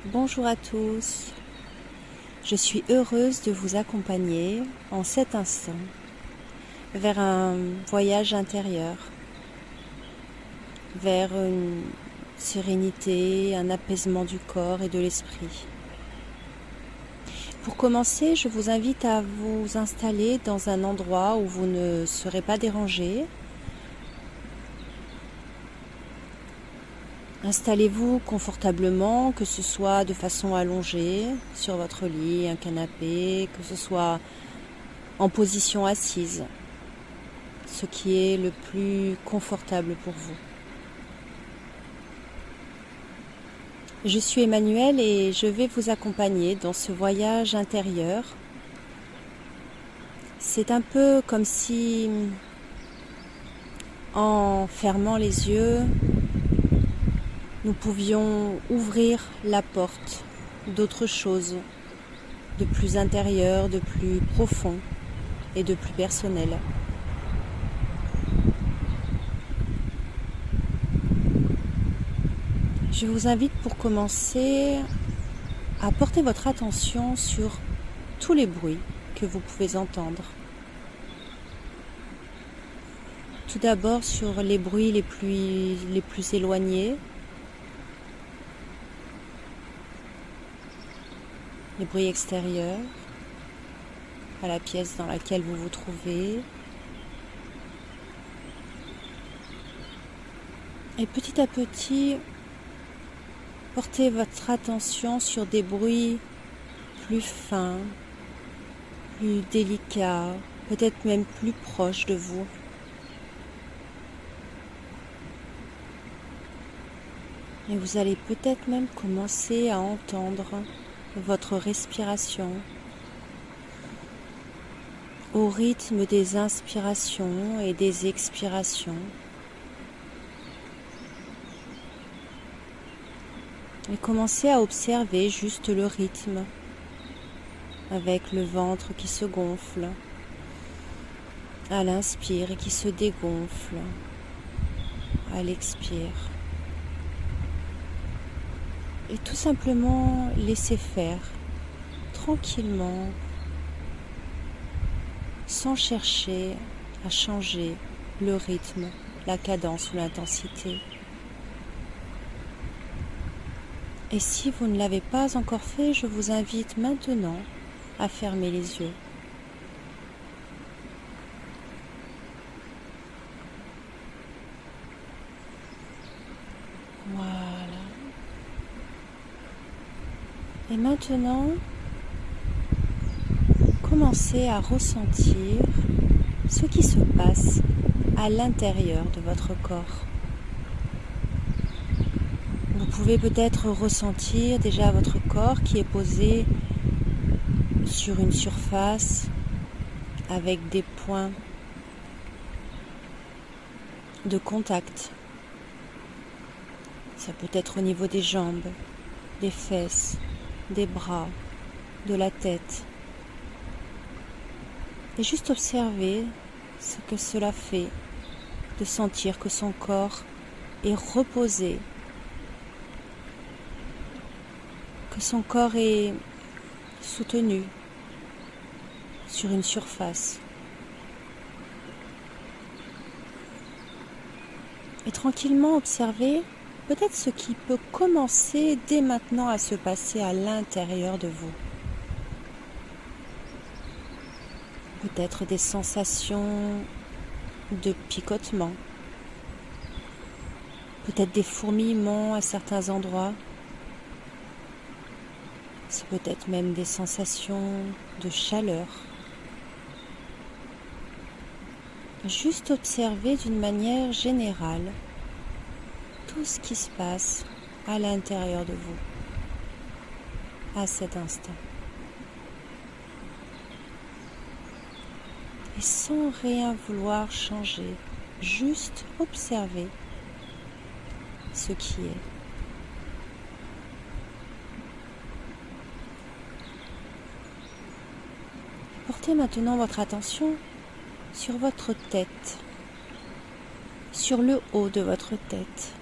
Bonjour à tous, je suis heureuse de vous accompagner en cet instant vers un voyage intérieur, vers une sérénité, un apaisement du corps et de l'esprit. Pour commencer, je vous invite à vous installer dans un endroit où vous ne serez pas dérangé. Installez-vous confortablement, que ce soit de façon allongée sur votre lit, un canapé, que ce soit en position assise, ce qui est le plus confortable pour vous. Je suis Emmanuelle et je vais vous accompagner dans ce voyage intérieur. C'est un peu comme si, en fermant les yeux, nous pouvions ouvrir la porte d'autre chose, de plus intérieur, de plus profond et de plus personnel. Je vous invite pour commencer à porter votre attention sur tous les bruits que vous pouvez entendre. Tout d'abord sur les bruits les plus éloignés, les bruits extérieurs à la pièce dans laquelle vous vous trouvez. Et petit à petit, portez votre attention sur des bruits plus fins, plus délicats, peut-être même plus proches de vous. Et vous allez peut-être même commencer à entendre votre respiration au rythme des inspirations et des expirations. Et commencez à observer juste le rythme avec le ventre qui se gonfle à l'inspire et qui se dégonfle à l'expire. Et tout simplement laisser faire tranquillement, sans chercher à changer le rythme, la cadence ou l'intensité. Et si vous ne l'avez pas encore fait, je vous invite maintenant à fermer les yeux. Voilà. Et maintenant, commencez à ressentir ce qui se passe à l'intérieur de votre corps. Vous pouvez peut-être ressentir déjà votre corps qui est posé sur une surface avec des points de contact. Ça peut être au niveau des jambes, des fesses, des bras, de la tête. Et juste observer ce que cela fait de sentir que son corps est reposé, que son corps est soutenu sur une surface. Et tranquillement observer peut-être ce qui peut commencer dès maintenant à se passer à l'intérieur de vous. Peut-être des sensations de picotement, peut-être des fourmillements à certains endroits. C'est peut-être même des sensations de chaleur. Juste observer d'une manière générale tout ce qui se passe à l'intérieur de vous, à cet instant. Et sans rien vouloir changer, juste observer ce qui est. Portez maintenant votre attention sur votre tête, sur le haut de votre tête.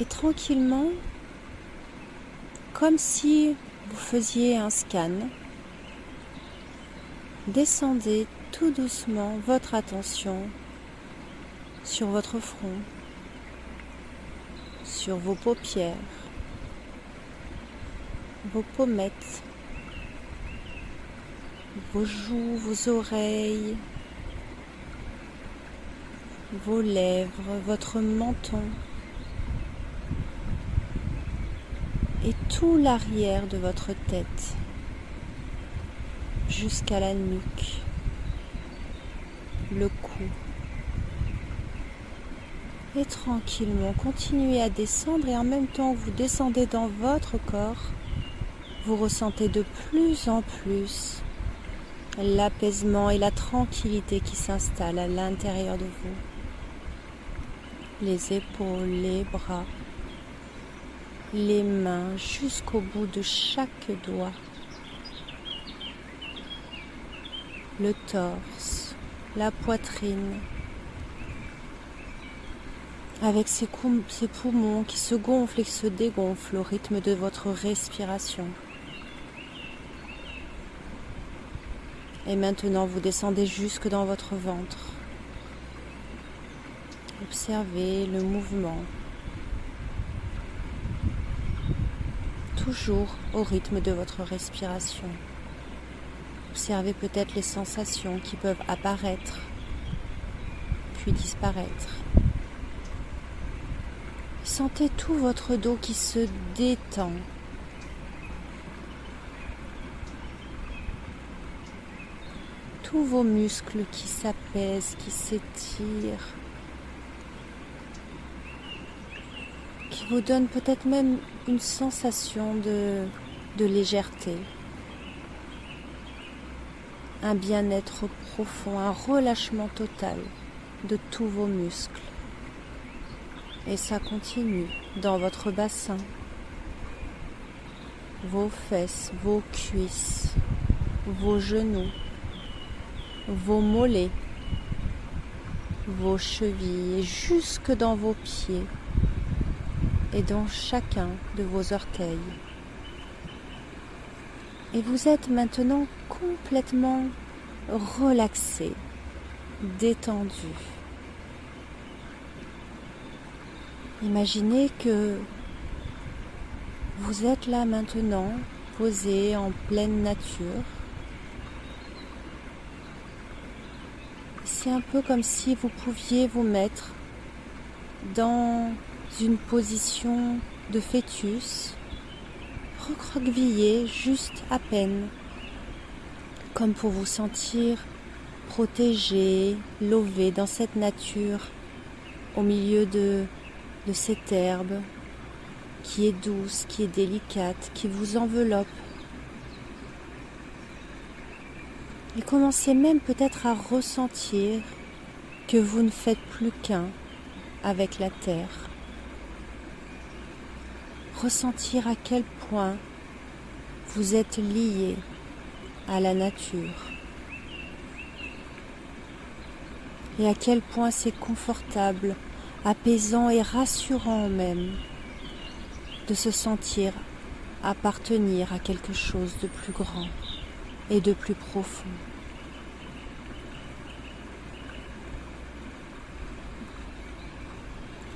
Et tranquillement, comme si vous faisiez un scan, descendez tout doucement votre attention sur votre front, sur vos paupières, vos pommettes, vos joues, vos oreilles, vos lèvres, votre menton et tout l'arrière de votre tête jusqu'à la nuque, le cou. Et tranquillement, continuez à descendre et en même temps que vous descendez dans votre corps, vous ressentez de plus en plus l'apaisement et la tranquillité qui s'installent à l'intérieur de vous. Les épaules, les bras, les mains jusqu'au bout de chaque doigt. Le torse, la poitrine, avec ces poumons qui se gonflent et qui se dégonflent au rythme de votre respiration. Et maintenant, vous descendez jusque dans votre ventre. Observez le mouvement, toujours au rythme de votre respiration. Observez peut-être les sensations qui peuvent apparaître, puis disparaître. Sentez tout votre dos qui se détend. Tous vos muscles qui s'apaisent, qui s'étirent, qui vous donnent peut-être même une sensation de légèreté, un bien-être profond, un relâchement total de tous vos muscles. Et ça continue dans votre bassin, vos fesses, vos cuisses, vos genoux, vos mollets, vos chevilles et jusque dans vos pieds et dans chacun de vos orteils. Et vous êtes maintenant complètement relaxé, détendu. Imaginez que vous êtes là maintenant, posé en pleine nature. C'est un peu comme si vous pouviez vous mettre dans une position de fœtus, recroquevillé juste à peine, comme pour vous sentir protégé, lové dans cette nature, au milieu de cette herbe qui est douce, qui est délicate, qui vous enveloppe. Et commencez même peut-être à ressentir que vous ne faites plus qu'un avec la terre. Ressentir à quel point vous êtes lié à la nature. Et à quel point c'est confortable, apaisant et rassurant même de se sentir appartenir à quelque chose de plus grand et de plus profond.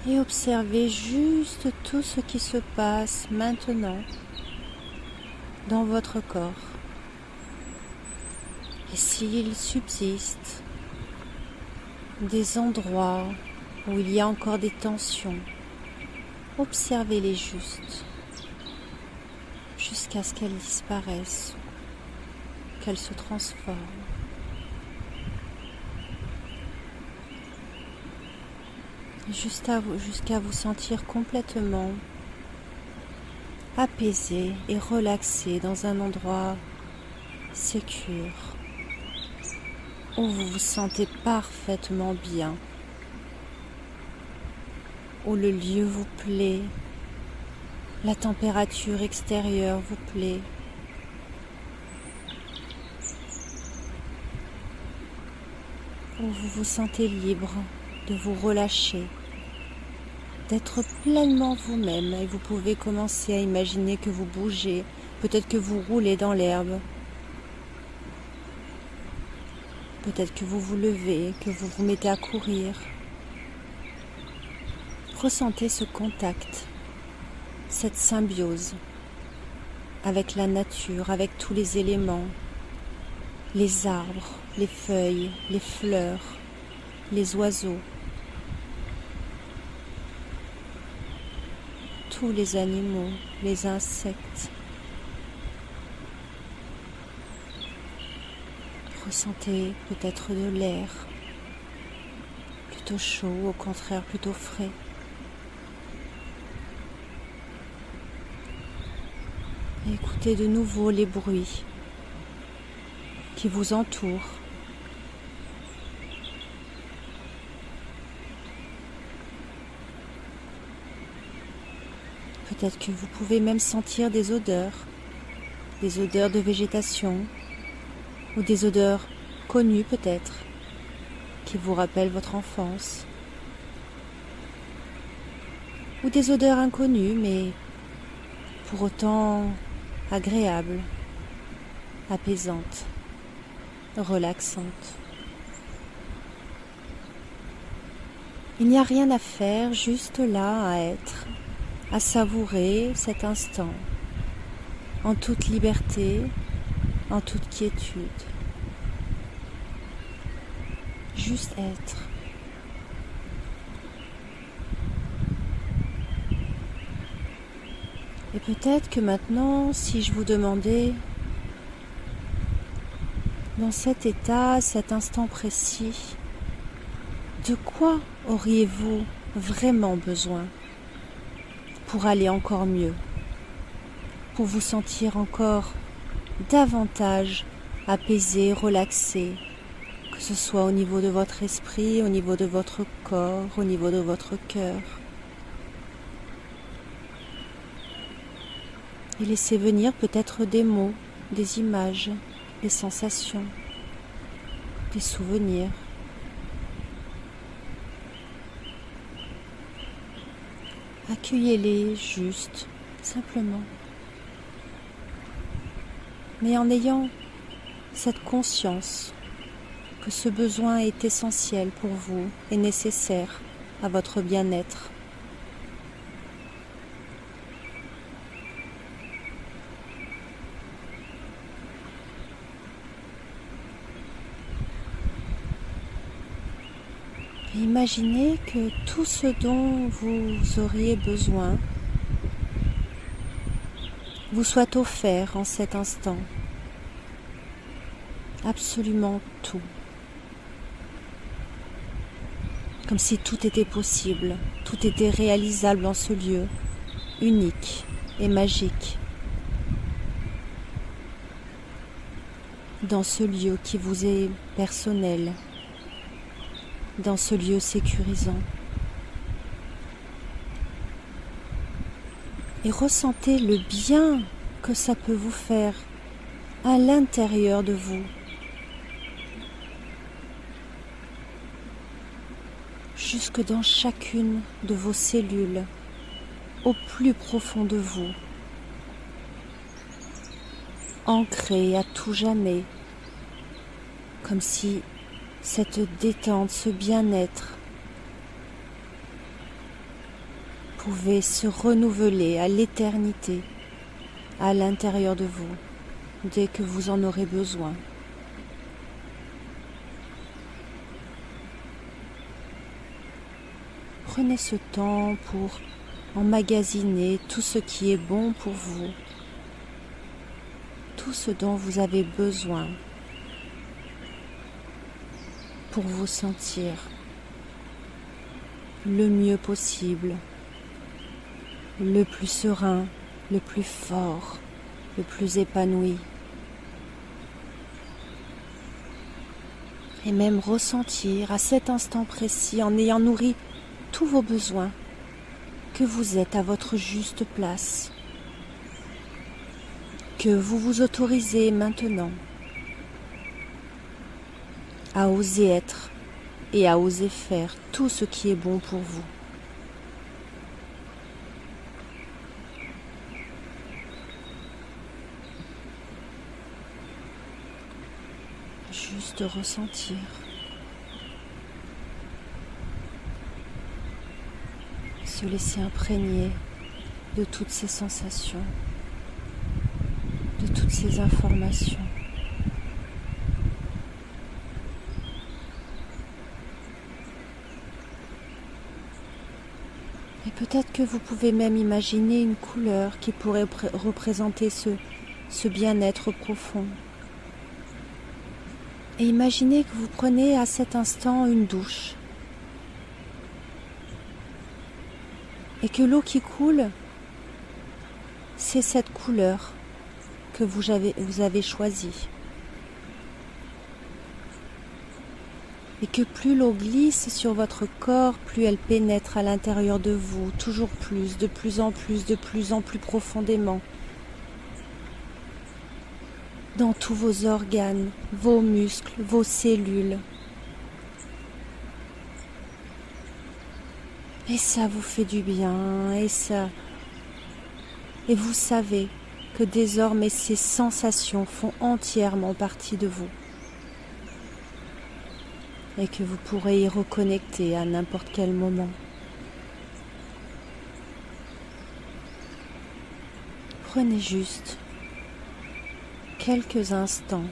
Et observez juste tout ce qui se passe maintenant dans votre corps. Et s'il subsiste des endroits où il y a encore des tensions, observez-les juste, jusqu'à ce qu'elles disparaissent, qu'elles se transforment. Jusqu'à vous sentir complètement apaisé et relaxé dans un endroit sécure, où vous vous sentez parfaitement bien, où le lieu vous plaît, la température extérieure vous plaît. Où vous vous sentez libre de vous relâcher d'être pleinement vous-même. Et vous pouvez commencer à imaginer que vous bougez, peut-être que vous roulez dans l'herbe, peut-être que vous vous levez, que vous vous mettez à courir. Ressentez ce contact, cette symbiose avec la nature, avec tous les éléments, les arbres, les feuilles, les fleurs, les oiseaux, tous les animaux, les insectes. Ressentez peut-être de l'air, plutôt chaud, au contraire plutôt frais. Et écoutez de nouveau les bruits qui vous entourent. Peut-être que vous pouvez même sentir des odeurs de végétation ou des odeurs connues peut-être, qui vous rappellent votre enfance. Ou des odeurs inconnues mais pour autant agréables, apaisantes, relaxantes. Il n'y a rien à faire, juste là à être, à savourer cet instant, en toute liberté, en toute quiétude. Juste être. Et peut-être que maintenant, si je vous demandais, dans cet état, cet instant précis, de quoi auriez-vous vraiment besoin pour aller encore mieux, pour vous sentir encore davantage apaisé, relaxé, que ce soit au niveau de votre esprit, au niveau de votre corps, au niveau de votre cœur. Et laissez venir peut-être des mots, des images, des sensations, des souvenirs. Accueillez-les juste, simplement. Mais en ayant cette conscience que ce besoin est essentiel pour vous et nécessaire à votre bien-être. Imaginez que tout ce dont vous auriez besoin vous soit offert en cet instant. Absolument tout. Comme si tout était possible, tout était réalisable en ce lieu, unique et magique. Dans ce lieu qui vous est personnel, dans ce lieu sécurisant. Et ressentez le bien que ça peut vous faire à l'intérieur de vous. Jusque dans chacune de vos cellules, au plus profond de vous, ancré à tout jamais, comme si cette détente, ce bien-être pouvait se renouveler à l'éternité à l'intérieur de vous dès que vous en aurez besoin. Prenez ce temps pour emmagasiner tout ce qui est bon pour vous, tout ce dont vous avez besoin pour vous sentir le mieux possible, le plus serein, le plus fort, le plus épanoui. Et même ressentir à cet instant précis, en ayant nourri tous vos besoins, que vous êtes à votre juste place, que vous vous autorisez maintenant à oser être et à oser faire tout ce qui est bon pour vous. juste ressentir. Se laisser imprégner de toutes ces sensations, de toutes ces informations. Et peut-être que vous pouvez même imaginer une couleur qui pourrait représenter ce bien-être profond. Et imaginez que vous prenez à cet instant une douche. Et que l'eau qui coule, c'est cette couleur que vous avez choisie. Et que plus l'eau glisse sur votre corps, plus elle pénètre à l'intérieur de vous, toujours plus, de plus en plus profondément. Dans tous vos organes, vos muscles, vos cellules. Et ça vous fait du bien, et vous savez que désormais ces sensations font entièrement partie de vous. Et que vous pourrez y reconnecter à n'importe quel moment. Prenez juste quelques instants,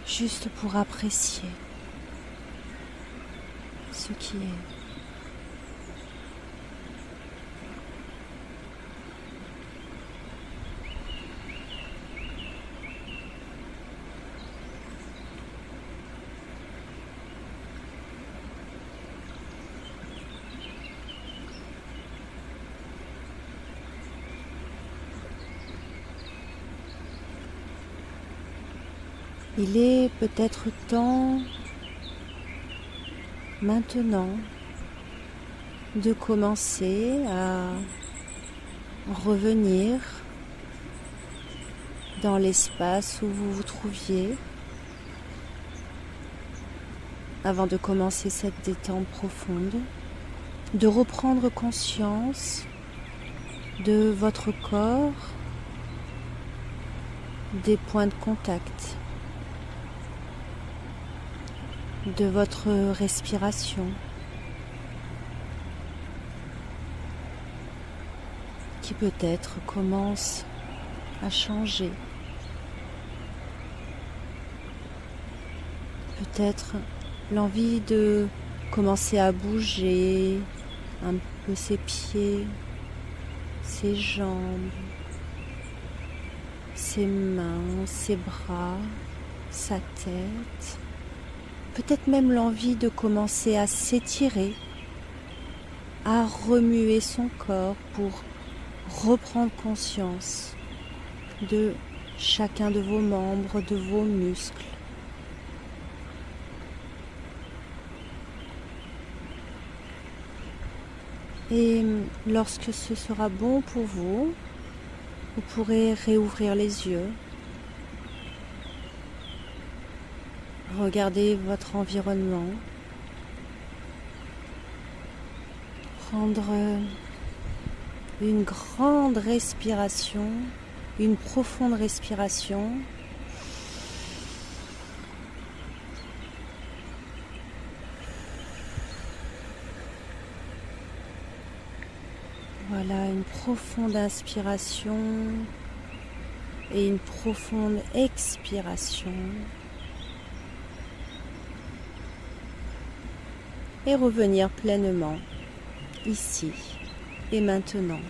juste pour apprécier ce qui est. Il est peut-être temps maintenant de commencer à revenir dans l'espace où vous vous trouviez avant de commencer cette détente profonde, de reprendre conscience de votre corps, des points de contact, de votre respiration, qui peut-être commence à changer. Peut-être l'envie de commencer à bouger un peu ses pieds, ses jambes, ses mains, ses bras, sa tête. Peut-être même l'envie de commencer à s'étirer, à remuer son corps pour reprendre conscience de chacun de vos membres, de vos muscles. Et lorsque ce sera bon pour vous, vous pourrez réouvrir les yeux. Regardez votre environnement. Prendre une grande respiration, une profonde respiration. Voilà, une profonde inspiration et une profonde expiration. Et revenir pleinement, ici et maintenant.